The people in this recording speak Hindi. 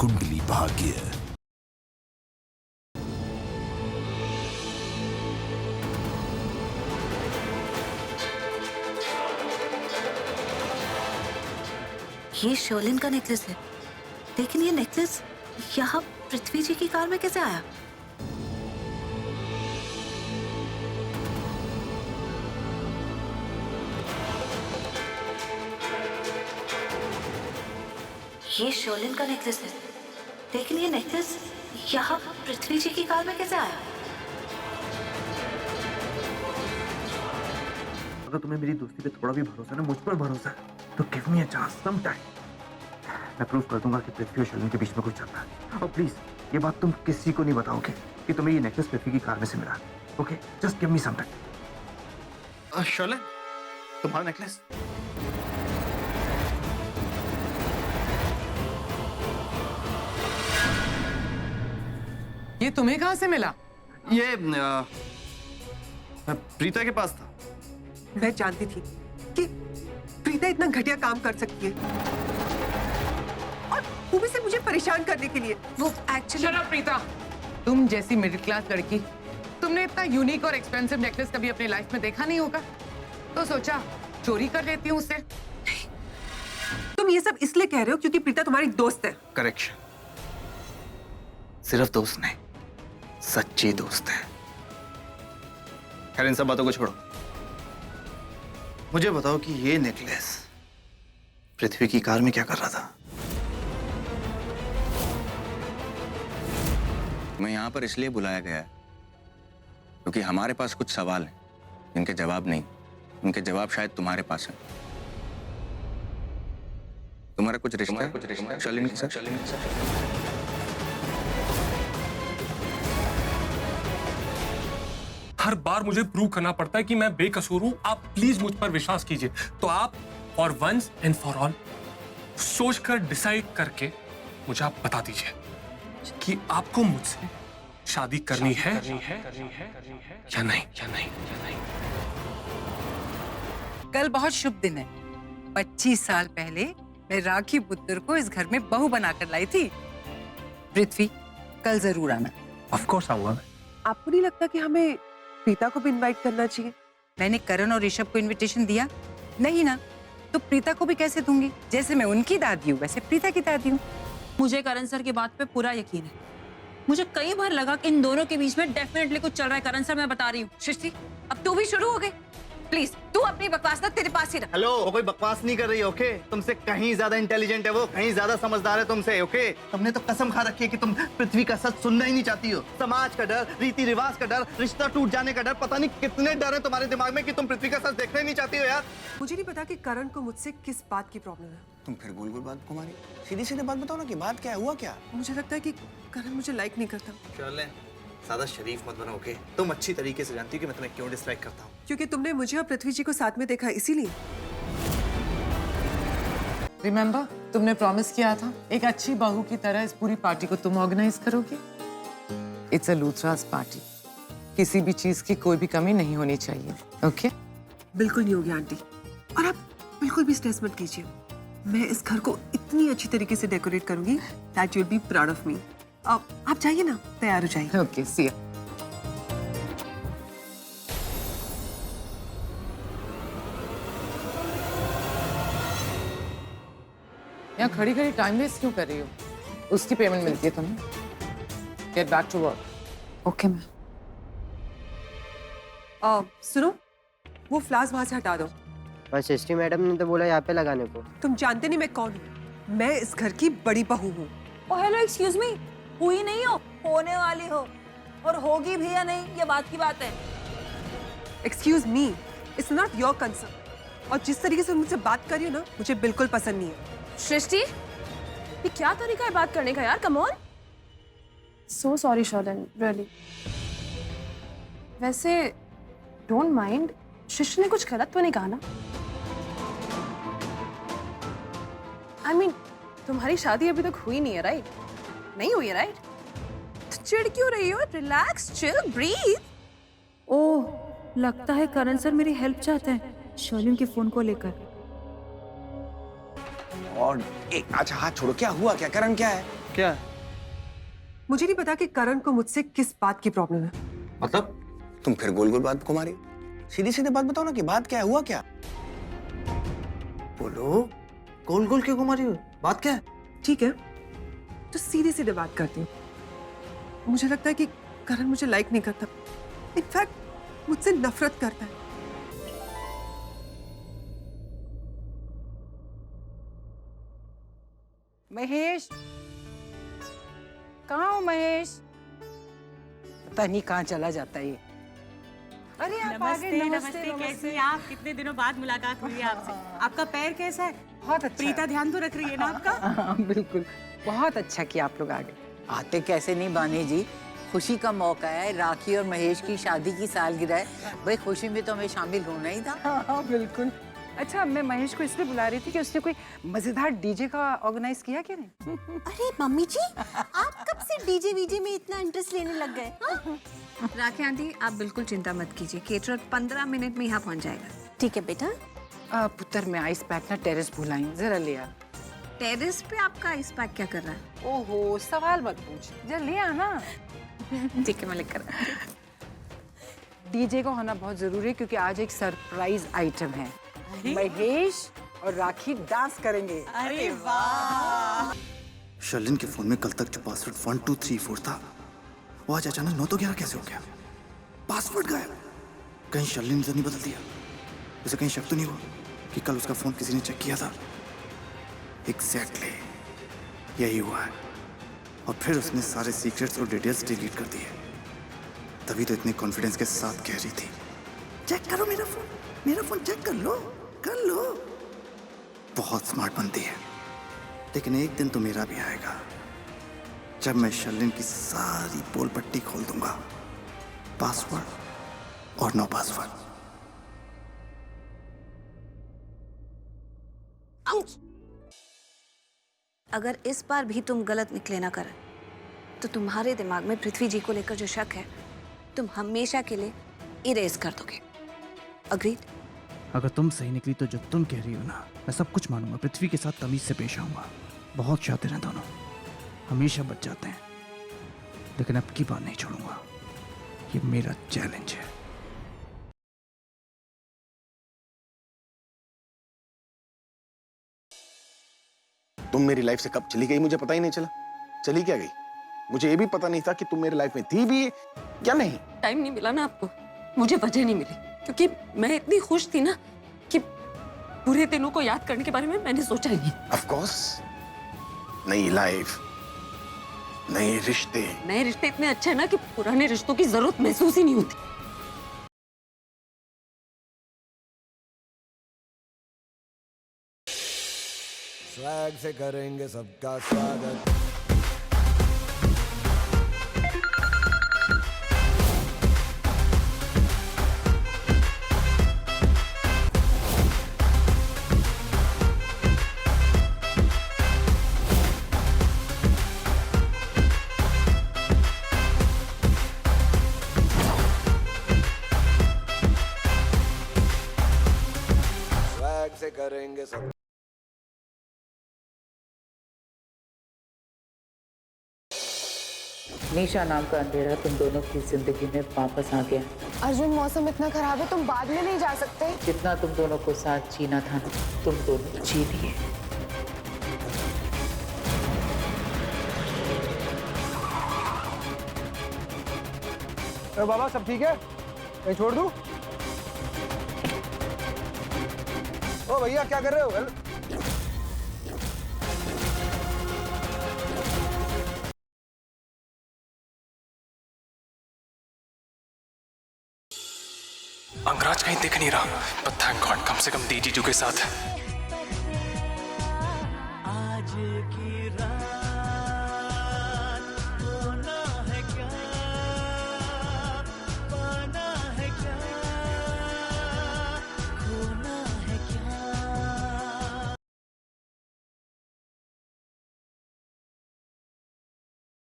कुंडली भाग्य। ये शर्लिन का नेकलेस है, लेकिन ये नेकलेस यहाँ पृथ्वी जी की कार में कैसे आया? ये शर्लिन का नेकलेस है, लेकिन ये नेकलेस यहाँ पृथ्वी जी की कार में कैसे आया? अगर तुम्हें मेरी दोस्ती पे थोड़ा भी भरोसा ना, मुझ पर भरोसा है, तो give me a chance, some time. मैं प्रूव कर दूंगा कि पृथ्वी और शर्लिन के बीच में कुछ चल रहा है। और प्लीज ये बात तुम किसी को नहीं बताओगे कि तुम्हें ये नेकलेस पृथ्वी की कार में से मिला। Okay, just give me some time. Sherlin, तुम्हारा नेकलेस? ये तुम्हें कहां से मिला? ये प्रीता के पास था। मैं जानती थी कि प्रीता इतना घटिया काम कर सकती है, और वो भी सिर्फ मुझे परेशान करने के लिए। वो एक्चुअली शट अप प्रीता, तुम जैसी मिडिल क्लास लड़की, तुमने इतना यूनिक और एक्सपेंसिव नेकलेस कभी अपनी लाइफ में देखा नहीं होगा, तो सोचा चोरी कर लेती हूँ उससे। तुम ये सब इसलिए कह रहे हो क्योंकि प्रीता तुम्हारी दोस्त है। करेक्शन, सिर्फ दोस्त नहीं, सच्ची दोस्त है। खैर, इन सब बातों को छोड़ो, मुझे बताओ कि ये नेकलेस पृथ्वी की कार में क्या कर रहा था? मैं यहाँ पर इसलिए बुलाया गया है क्योंकि हमारे पास कुछ सवाल हैं जिनके जवाब नहीं, उनके जवाब शायद तुम्हारे पास हैं। तुम्हारा कुछ रिश्ता शर्लिन के साथ? हर बार मुझे प्रूव करना पड़ता है कि मैं बेकसूर हूं। आप प्लीज मुझ पर विश्वास कीजिए। तो आप for once and for all सोचकर डिसाइड करके मुझे आप बता दीजिए कि आपको मुझसे शादी करनी है या नहीं। कल बहुत शुभ दिन है। 25 साल पहले मैं राखी पुत्र को इस घर में बहू बनाकर लाई थी। पृथ्वी, कल जरूर आना। ऑफ कोर्स आऊंगा। आपको नहीं लगता कि हमें प्रीता को भी इनवाइट करना चाहिए? मैंने करण और ऋषभ को इनविटेशन दिया नहीं ना, तो प्रीता को भी कैसे दूंगी? जैसे मैं उनकी दादी हूँ वैसे प्रीता की दादी हूँ। मुझे करण सर की बात पे पूरा यकीन है। मुझे कई बार लगा कि इन दोनों के बीच में डेफिनेटली कुछ चल रहा है। करण सर, मैं बता रही हूँ। सृष्टि, अब तू भी शुरू हो गई। प्लीज तू अपनी बकवास ना तेरे पास ही रख। हेलो, वो कोई बकवास नहीं कर रही, ओके? तुमसे कहीं ज्यादा इंटेलिजेंट है वो, कहीं ज्यादा समझदार है तुमसे, ओके? तुमने तो कसम खा रखी है कि तुम पृथ्वी का सच सुनना ही नहीं चाहती हो। समाज का डर, रीति रिवाज का डर, रिश्ता टूट जाने का डर, पता नहीं कितने डर है तुम्हारे दिमाग में कि तुम पृथ्वी का सच देखना ही नहीं चाहती हो यार। मुझे नहीं पता कि करण को मुझसे किस बात की प्रॉब्लम है। तुम फिर गोल गोल बात कुमारी, सीधी सीधी बात बताओ ना कि बात क्या है, हुआ क्या? मुझे लगता है कि करण मुझे लाइक नहीं करता। शर्लिन, ज्यादा शरीफ मत बनो, ओके? तुम अच्छी तरीके से जानती हो कि मैं तुम्हें क्यों डिसलाइक करता हूँ। क्योंकि तुमने मुझे और पृथ्वी जी को साथ में देखा, इसीलिए। रिमेम्बर, तुमने प्रॉमिस किया था एक अच्छी बहू की तरह इस पूरी पार्टी को तुम ऑर्गेनाइज करोगे। इट्स अ लूथरास पार्टी, किसी भी चीज की कोई भी कमी नहीं होनी चाहिए, ओके? बिल्कुल नहीं होगी आंटी, और आप बिल्कुल भी स्ट्रेस मत कीजिए। मैं इस घर को इतनी अच्छी तरीके से डेकोरेट करूंगी that you will be proud of me. आप जाइए ना, तैयार हो जाइए। Okay, see you. यहाँ खड़ी खड़ी टाइम वेस्ट क्यों कर रही हो? उसकी पेमेंट मिलती है तुम्हें। Get back to work. Okay ma'am. सुनो, वो फ्लावर्स वहां से हटा दो। और सृष्टि मैडम ने तो बोला यहाँ पे लगाने को। तुम जानते नहीं मैं कौन हूँ। मैं इस घर की बड़ी बहू हूँ। ओ हेलो, एक्सक्यूज मी, हुई नहीं हो, होने वाली हो, और होगी भी या नहीं ये बात की बात है। Excuse me, it's not your concern. और जिस तरीके से मुझसे बात कर रही हो ना, मुझे बिल्कुल पसंद नहीं है। सृष्टि, ये क्या तरीका है बात करने का यार? Come on. So sorry Sherlin, really. वैसे डोंट माइंड, सृष्टि ने कुछ गलत तो नहीं कहा ना? आई मीन, तुम्हारी शादी अभी तक हुई नहीं है, राइट? नहीं हुई है, राइट? तो चिढ़ क्यों रही हो? Relax, chill, breathe. ओह, लगता है करण सर मेरी हेल्प चाहते हैं शर्लिन के फोन को लेकर। और एक अच्छा हाथ छोड़ो, क्या हुआ, क्या करण क्या है? क्या है? मुझे नहीं पता कि करण को मुझसे किस बात की प्रॉब्लम है। मतलब तुम फिर गोल गोल बात घुमा रही हो? सीधी सीधी बात बताओ ना कि बात क्या है, हुआ क्या? बोलो, गोल गोल क्यों घुमा रही हो? बात क्या है? ठीक है, तो सीधी सीधी बात करती हूँ। मुझे लगता है कि करण मुझे लाइक नहीं करता, इनफैक्ट मुझसे नफरत करता है। महेश, कहाँ हो महेश? पता नहीं कहाँ चला जाता है ये। अरे आप आ गए। नमस्ते, कैसी हैं आप? कितने दिनों बाद मुलाकात हुई है आपसे। आपका पैर कैसा है? बहुत अच्छा। प्रीता ध्यान तो रख रही है ना आपका? हाँ, बिल्कुल, बहुत अच्छा कि आप लोग आ गए। आते कैसे नहीं बानी जी, खुशी का मौका है, राखी और महेश की शादी की सालगिरह है, भाई खुशी में तो हमें शामिल होना ही था। हाँ, बिल्कुल। अच्छा, मैं महेश को इसलिए बुला रही थी कि उसने कोई मजेदार डीजे का ऑर्गेनाइज किया क्या नहीं? अरे मम्मी जी, आप कब से डीजे वीजे में इतना इंटरेस्ट लेने लग गए? राखी आंटी, आप बिल्कुल चिंता मत कीजिए, केटरर 15 मिनट में यहाँ पहुँच जाएगा। ठीक है बेटा। पुत्र, मैं आइस पैक ना टेरेस भुलाई, जरा ले आ। टेरेस पे आपका आइस पैक क्या कर रहा है? ओहो, सवाल मत पूछ, जरा ले आ ना। ठीक है, मैं लेकर आती हूँ। डीजे का होना बहुत जरूरी है क्योंकि आज एक सरप्राइज आइटम है। महेश और राखी डांस करेंगे। अरे वाह! शर्लिन के फोन में कल तक जो पासवर्ड 1 2 3 4 था, वो आज अचानक 9 तो 11 कैसे हो गया? पासवर्ड गायब। कहीं शर्लिन ने तो नहीं बदल दिया? उसे कहीं शक तो नहीं हुआ कि कल उसका फोन किसी ने चेक किया था? एग्जैक्टली यही हुआ है। और फिर उसने सारे सीक्रेट्स और डिटेल्स डिलीट कर दिए। तभी तो इतने कॉन्फिडेंस के साथ कह रही थी, चेक करो मेरा फोन चेक कर लो। बहुत स्मार्ट बनती है, लेकिन एक दिन तो मेरा भी आएगा जब मैं शर्लिन की सारी पोल पट्टी खोल दूंगा, पासवर्ड और नो पासवर्ड। अगर इस बार भी तुम गलत निकले ना कर, तो तुम्हारे दिमाग में पृथ्वी जी को लेकर जो शक है, तुम हमेशा के लिए इरेज कर दोगे। अग्रीड? अगर तुम सही निकली तो जो तुम कह रही हो ना, मैं सब कुछ मानूंगा, पृथ्वी के साथ तमीज से पेश आऊंगा। बहुत शातिर हैं दोनों, हमेशा बच जाते हैं, लेकिन अब की बात नहीं छोड़ूंगा। ये मेरा चैलेंज है। तुम मेरी लाइफ से कब चली गई मुझे पता ही नहीं चला। चली क्या गई? मुझे ये भी पता नहीं था कि तुम मेरी लाइफ में थी भी या नहीं। टाइम नहीं मिला ना आपको, मुझे वजह नहीं मिली, क्योंकि मैं इतनी खुश थी ना कि बुरे दिनों को याद करने के बारे में मैंने सोचा ही नहीं। ऑफ कोर्स, नई लाइफ, नए रिश्ते। नए रिश्ते इतने अच्छे हैं ना कि पुराने रिश्तों की जरूरत महसूस ही नहीं होती। स्वैग से करेंगे सबका स्वागत। स्वैग से करेंगे सब। निशा नाम का अंधेरा तुम दोनों की जिंदगी में वापस आ गया। अर्जुन, मौसम इतना खराब है, तुम बाद में नहीं जा सकते? जितना तुम दोनों को साथ जीना था ना, तुम दोनों जी लिए। बाबा सब ठीक है? मैं छोड़ दूं? ओ भैया क्या कर रहे हो? अंगराज कहीं दिख नहीं रहा, but thank God, कम से कम डी जीजू के साथ है।